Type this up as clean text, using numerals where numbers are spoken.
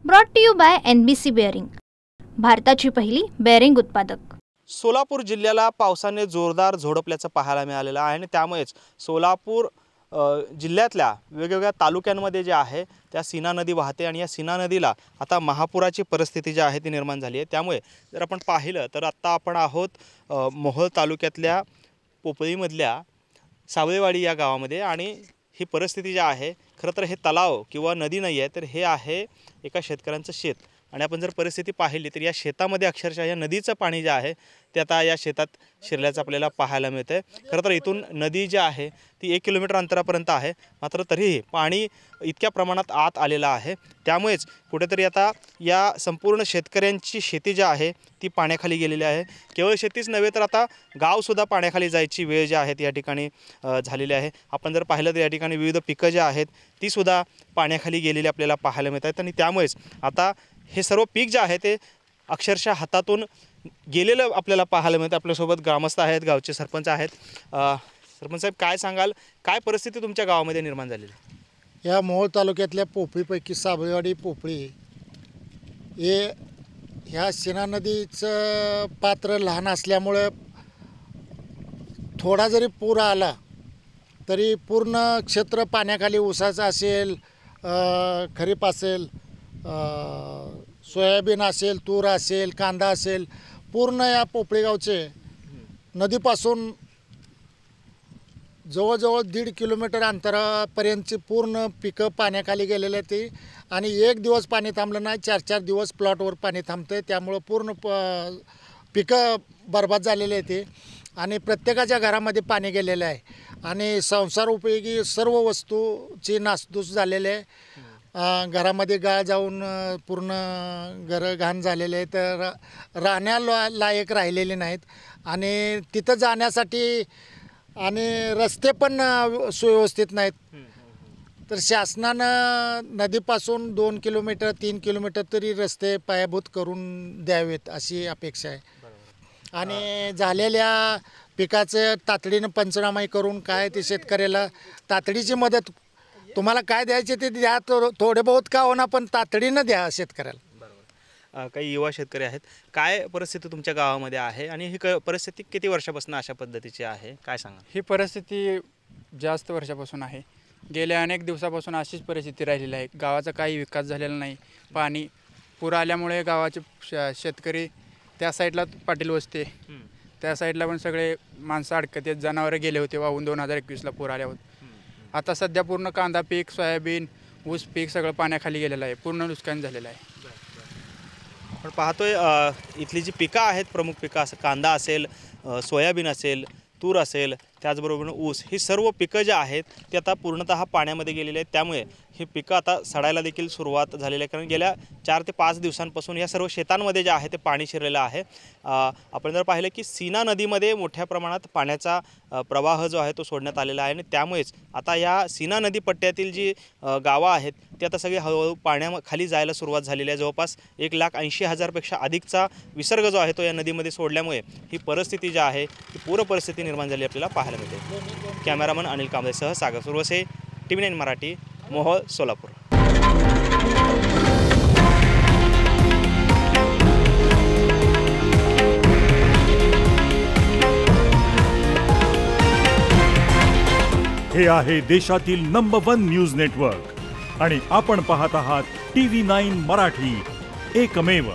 Brought to you by NBC bearing, भारताची पहिली bearing उत्पादक। सोलापूर जिल्ह्याला पावसाने जोरदार झोडपल्याचं पाहायला मिळालेलं आहे आणि त्यामुळेच सोलापूर जिल्ह्यातल्या वेगवेगळ्या तालुक्यांमध्ये जे आहे त्या सीना नदी वाहते आणि या सीना नदीला आता महापुराची परिस्थिती जी आहे ती निर्माण झाली आहे। त्यामुळे जर आपण पाहिलं तर आत्ता आपण आहोत मोहोळ तालुक्यातल्या पोपळीमधल्या सावळेवाडी या गावामध्ये आणि ही परिस्थिती जी आहे, खरं तर हे तलाव किंवा नदी नाही आहे, तर हे आहे एका शेतकऱ्यांचं शेत। आणि आपण जर परिस्थिती पाहिली तर या शेतामध्ये अक्षरशः या नदीचं पाणी जे आहे ते आता या शेतात शिरल्याचं आपल्याला पाहायला मिळतं। खरं तर इथून नदी जी आहे ती 1 किलोमीटर अंतरापर्यंत आहे, मात्र तरीही पाणी इतक्या प्रमाणात आत आलेलं आहे। त्यामुळेच कुठेतरी आता या संपूर्ण शेतकऱ्यांची शेती जी आहे ती पाण्याखाली गेलेली आहे। केवळ शेतीच नव्हे तर आता गावसुद्धा पाण्याखाली जायची वेळ जी आहे ती या ठिकाणी झालेली आहे। आपण जर पाहिलं तर या ठिकाणी विविध पिकं जी आहेत तीसुद्धा पाण्याखाली गेलेली आपल्याला पाहायला मिळतात आणि त्यामुळेच आता हे सर्व पीक जे आहे ते अक्षरशः हातातून गेलेलं आपल्याला पाहायला मिळतं। आपल्यासोबत ग्रामस्थ आहेत, गावचे सरपंच आहेत। सरपंच साहेब, काय सांगाल, काय परिस्थिती तुमच्या गावामध्ये निर्माण झालेली? या मोहोळ तालुक्यातल्या पोपळीपैकी सावळेवाडी पोपळी हे ह्या सीना नदीचं पात्र लहान असल्यामुळे थोडा जरी पूर आला तरी पूर्ण क्षेत्र पाण्याखाली, ऊसाचं असेल, खरीप असेल, सोयाबीन असेल, तूर असेल, कांदा असेल, पूर्ण या पोपळी गावचे नदीपासून जवळजवळ 1.5 किलोमीटर अंतरापर्यंतची पूर्ण पिकं पाण्याखाली गेलेले ते आणि एक दिवस पाणी थांबलं नाही, 4-4 दिवस प्लॉटवर पाणी थांबतं। त्यामुळं पूर्ण पिकं बरबाद झालेले आहे ते आणि प्रत्येकाच्या घरामध्ये पाणी गेलेलं आहे आणि संसार उपयोगी सर्व वस्तूची नासधूस झालेली आहे। घरामध्ये गाळ जाऊन पूर्ण घरं घाण झालेले आहेत, तर राहण्याला लायक राहिलेले नाहीत आणि तिथं जाण्यासाठी आणि रस्ते पण सुव्यवस्थित नाहीत। तर शासनानं नदीपासून 2 किलोमीटर 3 किलोमीटर तरी रस्ते पायाभूत करून द्यावेत अशी अपेक्षा आहे आणि झालेल्या पिकाचं तातडीनं पंचनामा करून काय ते शेतकऱ्याला तातडीची मदत तुम्हाला काय द्यायचे ते द्या, थोडे बहुत का होणार पण तातडीनं द्या शेतकऱ्याला। बरोबर। काही युवा शेतकरी आहेत, काय परिस्थिती तुमच्या गावामध्ये आहे आणि ही परिस्थिती किती वर्षापासून अशा पद्धतीची आहे, काय सांगा? ही परिस्थिती जास्त वर्षापासून आहे। गेल्या अनेक दिवसापासून अशीच परिस्थिती राहिलेली आहे। गावाचा काही विकास झालेला नाही। पाणी पूर आल्यामुळे गावाचे शेतकरी त्या साईडला पाटील वस्ते, त्या साईडला पण सगळे माणसं अडकत आहेत। जनावरं गेले होते वाहून 2021ला पूर आल्यावर। आता सध्या पूर्ण कांदा पीक, सोयाबीन, ऊस पीक सगळं पाण्याखाली गेलेलं आहे, पूर्ण नुकसान झालेलं आहे। आपण पाहतोय इथली जी पिकं आहेत, प्रमुख पिकं असं कांदा असेल, सोयाबीन असेल, तूर असेल, त्याचबरोबर ऊस, ही सर्व पिकं जी आहेत ती आता पूर्णतः पाण्यामध्ये गेलेली आहेत। त्यामुळे ही पिकं आता सडायला देखील सुरुवात झालेली आहे, कारण गेल्या 4 ते 5 दिवसांपासून या सर्व शेतांमध्ये जे आहे ते पाणी शिरलेलं आहे। आपण जर पाहिलं की सीना नदीमध्ये मोठ्या प्रमाणात पाण्याचा प्रवाह जो आहे तो सोडण्यात आलेला आहे आणि त्यामुळेच आता या सीना नदी पट्ट्यातील जी गावं आहेत ती आता सगळी हळूहळू पाण्याखाली जायला सुरुवात झालेली आहे। जवळपास 1,80,000 पेक्षा अधिकचा विसर्ग जो आहे तो या नदीमध्ये सोडल्यामुळे ही परिस्थिती जी आहे ती पूर परिस्थिती निर्माण झाली आपल्याला पाहायला मिळते। कॅमेरामन अनिल कांबळेसह सागर सुरवसे, TV9 मराठी, मोहोळ, सोलापूर। हे आहे देशातील नंबर 1 न्यूज नेटवर्क आणि आपण पाहत आहात TV9 मराठी, एकमेव।